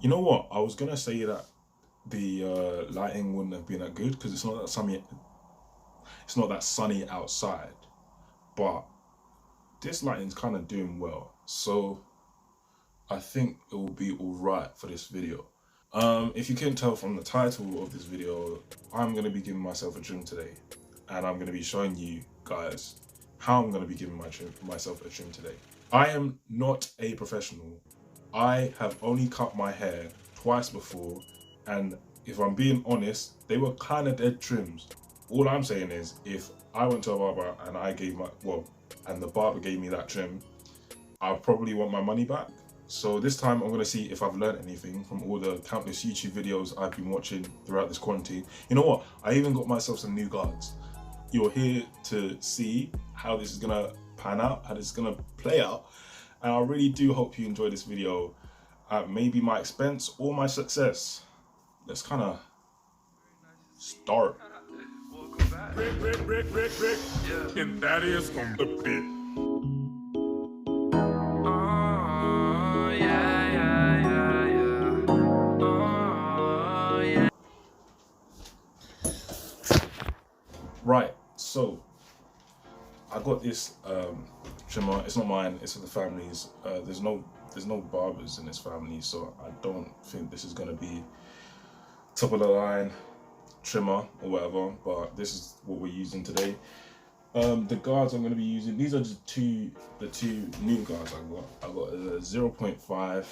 You know what? I was gonna say that the lighting wouldn't have been that good because it's not that sunny. It's not that sunny outside, but this lighting's kind of doing well. So I think it will be all right for this video. If you couldn't tell from the title of this video, I'm gonna be giving myself a trim today, and I'm gonna be showing you guys how I'm gonna be giving myself a trim today. I am not a professional. I have only cut my hair twice before, and if I'm being honest, they were kind of dead trims. All I'm saying is, if I went to a barber and and the barber gave me that trim, I probably want my money back. So this time I'm gonna see if I've learned anything from all the countless YouTube videos I've been watching throughout this quarantine. You know what? I even got myself some new guards. You're here to see how this is gonna pan out, how this is gonna play out. And I really do hope you enjoy this video at maybe my expense or my success. Let's kind of start. Rick. Yeah. And that is on the bit. Right, so I got this trimmer. It's not mine, it's for the family's. There's no barbers in this family, so I don't think this is gonna be top of the line trimmer or whatever, but this is what we're using today. The guards I'm gonna be using, these are just the two new guards I got a 0.5,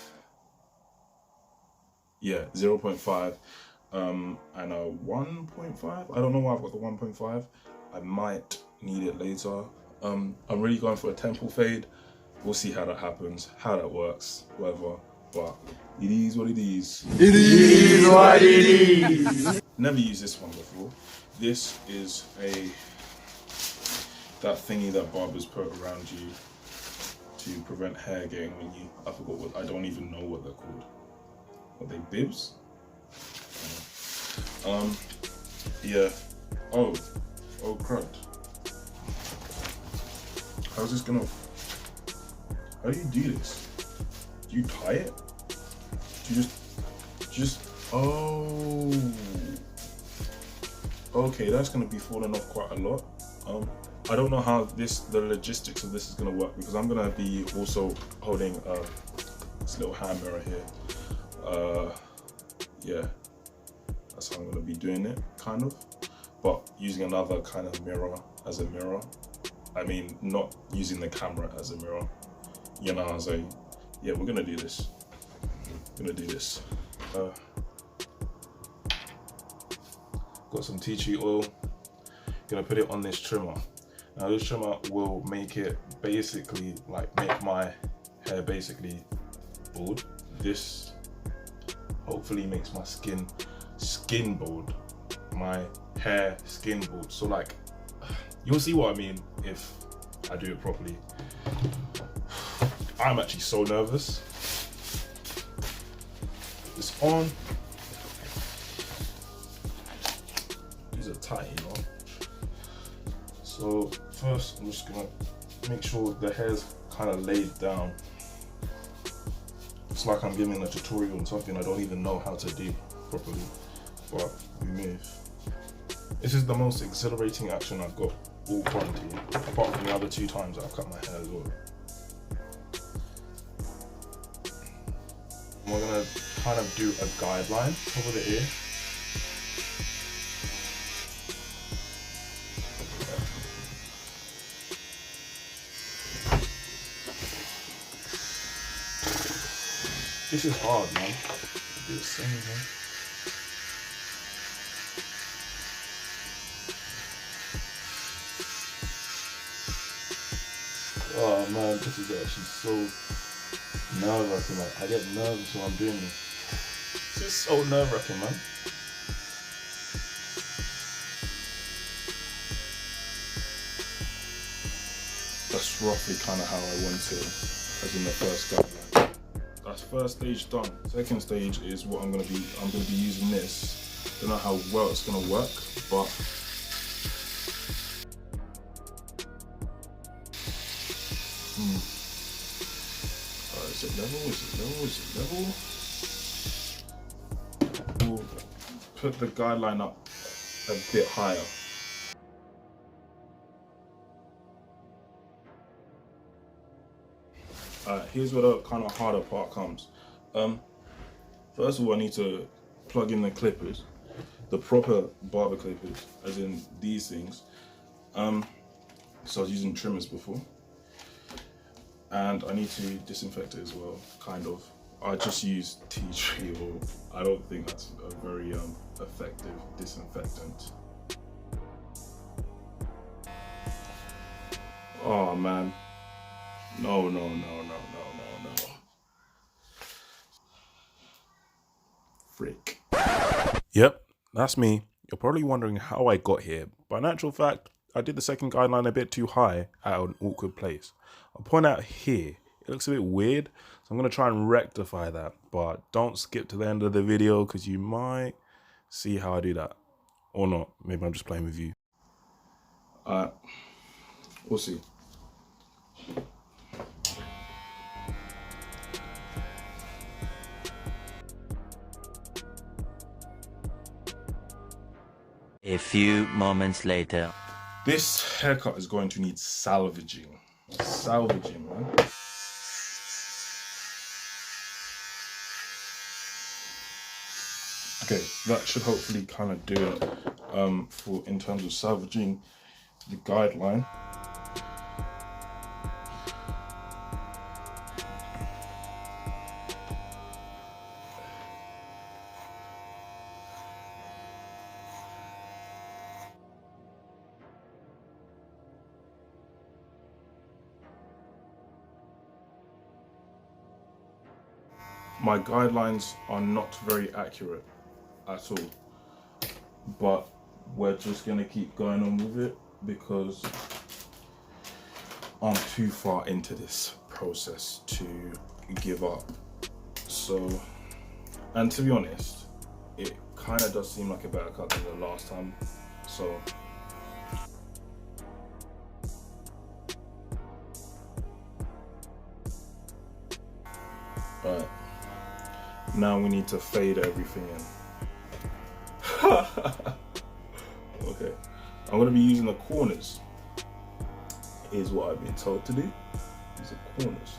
yeah, 0.5 and a 1.5. I don't know why I've got the 1.5. I might need it later. I'm really going for a temple fade. We'll see how that happens, how that works, whatever. But it is what it is. It is what it is. Never used this one before. This is that thingy that barbers put around you to prevent hair getting on you. I don't even know what they're called. Are they bibs? Yeah. Oh crud. How's this gonna? How do you do this? Do you tie it? Do you just? Oh. Okay, that's gonna be falling off quite a lot. I don't know how the logistics of this is gonna work because I'm gonna be also holding this little hand mirror here. Yeah. That's how I'm gonna be doing it, kind of. But using another kind of mirror as a mirror. I mean, not using the camera as a mirror. You know what I'm saying? Yeah, we're gonna do this. Got some tea tree oil. Gonna put it on this trimmer. Now this trimmer will make it basically make my hair basically bald. This hopefully makes my skin bald. My hair skin bald. So you'll see what I mean if I do it properly. I'm actually so nervous. Put this on. These are tight, you know. So first, I'm just gonna make sure the hair's kind of laid down. It's like I'm giving a tutorial on something I don't even know how to do properly, but we move. This is the most exhilarating action I've got all quarantine, apart from the other 2 times I've cut my hair as well. We're gonna kind of do a guideline over the ear. This is hard, man. Do the same, man. Oh man, this is actually so nerve-wracking. I get nervous when I'm doing this. This is so nerve-wracking, man. That's roughly kind of how I want it, as in the first guideline. That's first stage done. Second stage is what I'm gonna be using this. Don't know how well it's gonna work, but is it level? put the guideline up a bit higher. Here's where the kind of harder part comes. First of all, I need to plug in the clippers, the proper barber clippers, as in these things. So I was using trimmers before, and I need to disinfect it as well, kind of. I just use tea tree oil. I don't think that's a very effective disinfectant. Oh man, no. Frick. Yep, that's me. You're probably wondering how I got here, but in actual fact, I did the second guideline a bit too high at an awkward place. I'll point out here, it looks a bit weird, so I'm going to try and rectify that, but don't skip to the end of the video because you might see how I do that. Or not, maybe I'm just playing with you. We'll see. A few moments later. This haircut is going to need salvaging. Salvaging, man. Okay, that should hopefully kind of do it for in terms of salvaging the guideline. My guidelines are not very accurate at all, but we're just gonna keep going on with it because I'm too far into this process to give up. So, and to be honest, it kind of does seem like a better cut than the last time. So, right. Now we need to fade everything in. Okay, I'm gonna be using the corners. Is what I've been told to do. Use the corners.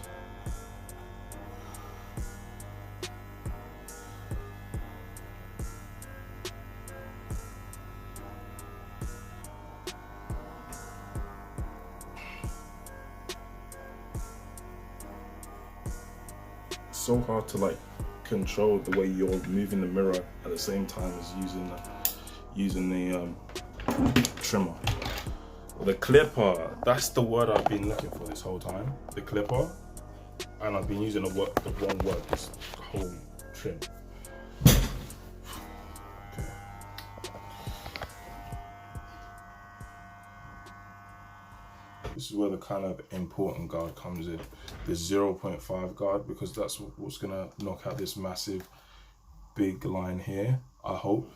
It's so hard to like control the way you're moving the mirror at the same time as using the trimmer. The clipper, that's the word I've been looking for this whole time. The clipper, and I've been using the wrong word this whole trim. Okay. This is where the kind of important guard comes in, the 0.5 guard, because that's what's gonna knock out this massive big line here, I hope.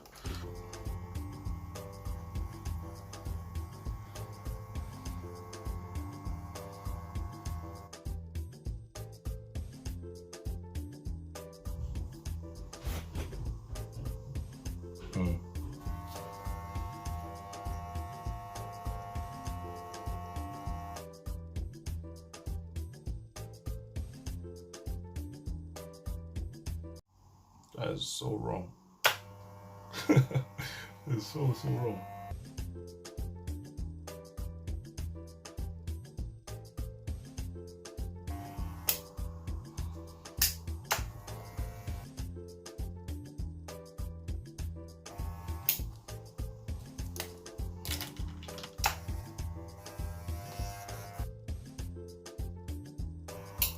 That is so wrong. It's so wrong.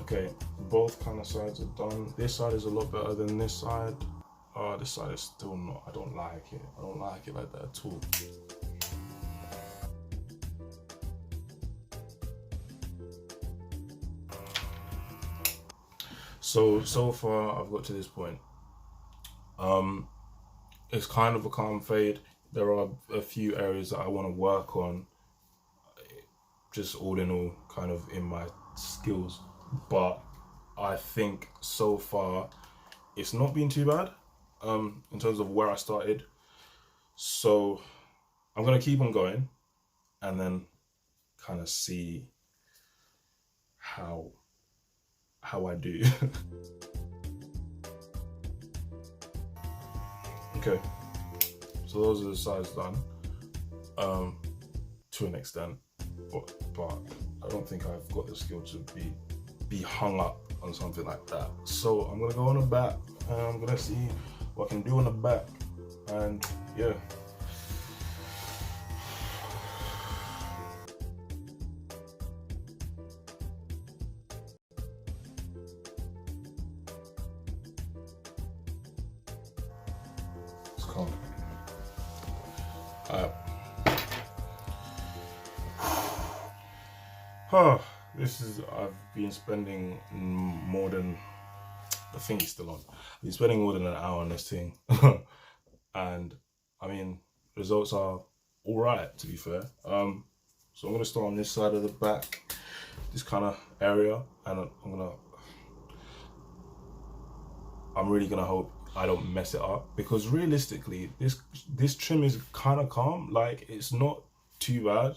Okay, both kind of sides are done. This side is a lot better than this side. This side is still not. I don't like it. I don't like it like that at all. So far I've got to this point. It's kind of a calm fade. There are a few areas that I want to work on, just all in all kind of in my skills, but I think so far it's not been too bad in terms of where I started. So I'm gonna keep on going and then kind of see how I do. Okay, so those are the sides done, to an extent, but I don't think I've got the skill to be hung up on something like that. So I'm gonna go on the back and I'm gonna see what I can do on the back, and yeah. It's calm. Huh, this is, I've been spending more than, the thing is still on. I've been spending more than an hour on this thing. And I mean, results are all right, to be fair. So I'm gonna start on this side of the back, this kind of area, and I'm really gonna hope I don't mess it up, because realistically, this trim is kind of calm. Like, it's not too bad.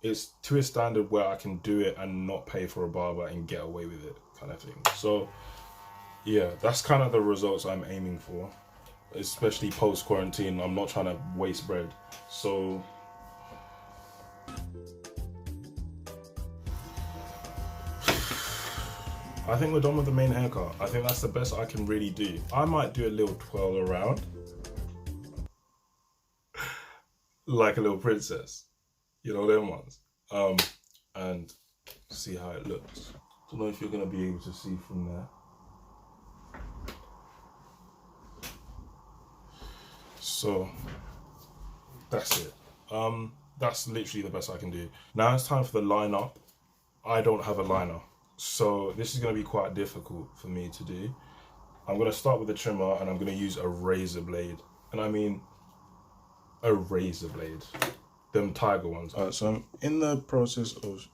It's to a standard where I can do it and not pay for a barber and get away with it, kind of thing. So yeah, that's kind of the results I'm aiming for, especially post quarantine. I'm not trying to waste bread. So I think we're done with the main haircut. I think that's the best I can really do. I might do a little twirl around, like a little princess, you know, them ones, and see how it looks. Don't know if you're gonna be able to see from there. So that's it. That's literally the best I can do. Now it's time for the line up. I don't have a liner, so this is gonna be quite difficult for me to do. I'm gonna start with the trimmer and I'm gonna use a razor blade, and I mean a razor blade, them tiger ones. Alright, so I'm in the process of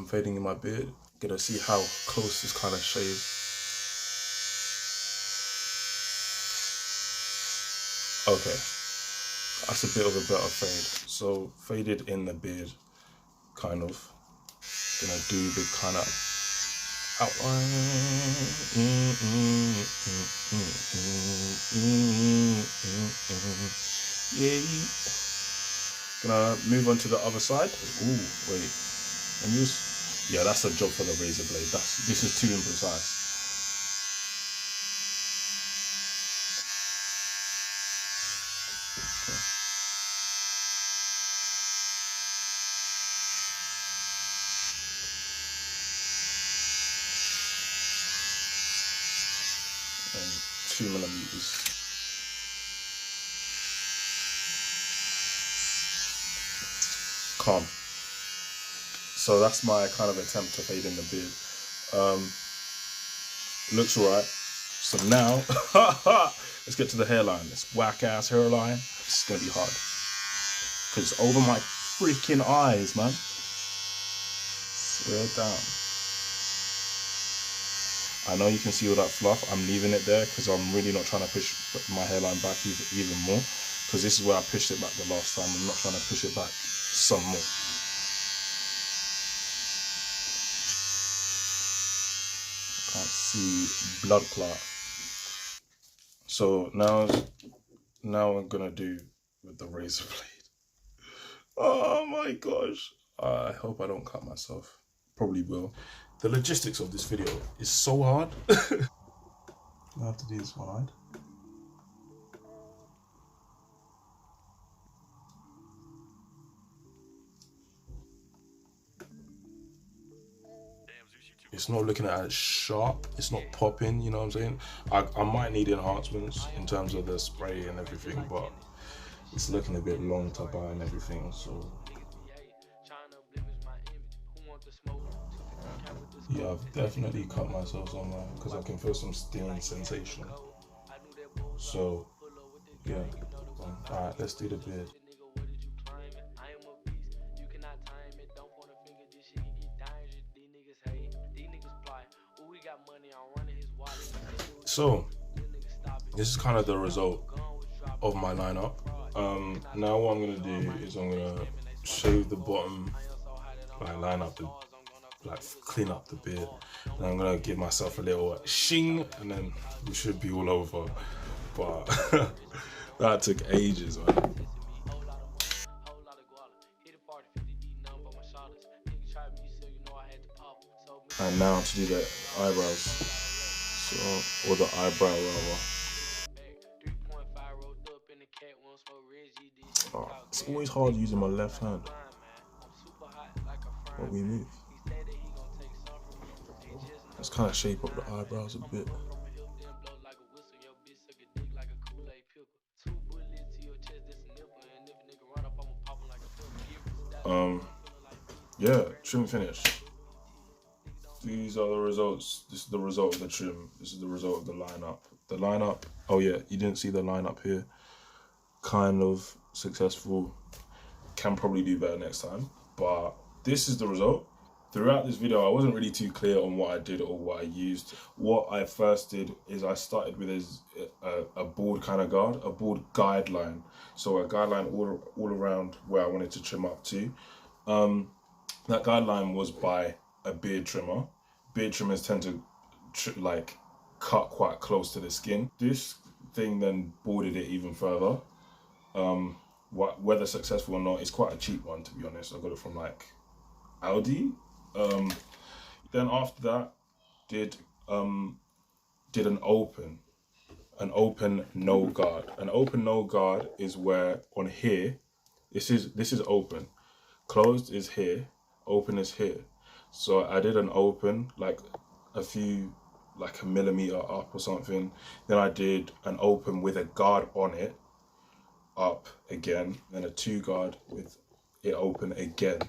fading in my beard. Gonna see how close this kind of shave. Okay, that's a bit of a better fade. So faded in the beard, kind of. Gonna do the kind of outline. Yeah. Gonna move on to the other side. Ooh, wait. Let me just. Yeah, that's a job for the razor blade. This is too imprecise. And 2 millimeters. Calm. So that's my kind of attempt to fade in the beard. Looks alright. So now, let's get to the hairline. This whack ass hairline. It's gonna be hard, because it's over my freaking eyes, man. Swear down. I know you can see all that fluff. I'm leaving it there because I'm really not trying to push my hairline back even more, because this is where I pushed it back the last time. I'm not trying to push it back some more. Can't see blood clot. So now I'm gonna do with the razor blade. Oh my gosh. I hope I don't cut myself. Probably will. The logistics of this video is so hard. I have to do this one-eyed. It's not looking at it sharp. It's not popping, you know what I'm saying? I might need enhancements in terms of the spray and everything, but it's looking a bit long to buy and everything, so. Yeah, I've definitely cut myself somewhere because I can feel some stinging sensation. So, yeah. Alright, let's do the beard. So, this is kind of the result. of my lineup. Now what I'm gonna do is I'm gonna shave the bottom, like line up the, like clean up the beard, and I'm gonna give myself a little shing, and then we should be all over. But that took ages, man. And now to do the eyebrows, so, or the eyebrow rather. Oh, it's always hard using my left hand. But we move. Let's kind of shape up the eyebrows a bit. Yeah, trim finish. These are the results. This is the result of the trim. This is the result of the lineup. The lineup, oh yeah, you didn't see the lineup here. Kind of successful. Can probably do better next time. But this is the result. Throughout this video, I wasn't really too clear on what I did or what I used. What I first did is I started with a board kind of guard, a board guideline. So a guideline all around where I wanted to trim up to. That guideline was by a beard trimmer. Beard trimmers tend to like cut quite close to the skin. This thing then boarded it even further. Whether successful or not, it's quite a cheap one, to be honest. I got it from like Aldi. Then after that, did an open no guard. An open no guard is where on here, this is open, closed is here, open is here. So I did an open like a millimeter up or something. Then I did an open with a guard on it, up again, then a 2 guard with it open again,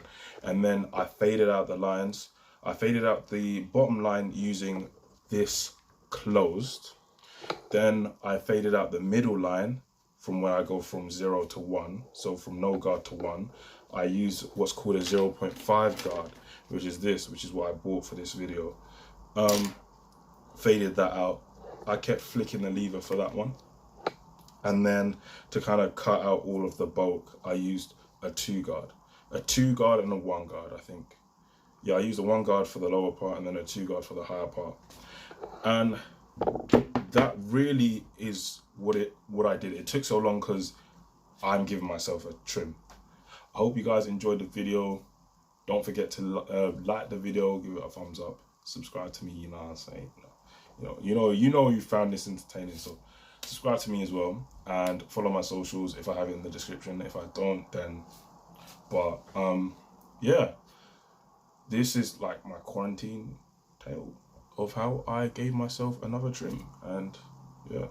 and then I faded out the lines. I faded out the bottom line using this closed. Then I faded out the middle line from where I go from 0 to 1. So from no guard to 1, I use what's called a 0.5 guard, which is this, which is what I bought for this video. Faded that out. I kept flicking the lever for that one. And then to kind of cut out all of the bulk, I used a 2 guard. A 2 guard and a 1 guard, I think. Yeah, I used a 1 guard for the lower part and then a 2 guard for the higher part. And that really is what I did. It took so long because I'm giving myself a trim. I hope you guys enjoyed the video. Don't forget to like the video, give it a thumbs up, subscribe to me, you know what I'm saying? You know you found this entertaining, so subscribe to me as well, and follow my socials if I have it in the description. If I don't, then, but yeah, this is like my quarantine tale of how I gave myself another trim, and yeah.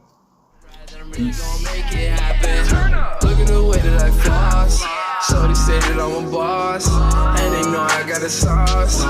Peace. Look at the way that I floss. So they say that I'm a boss, and they know I got a sauce.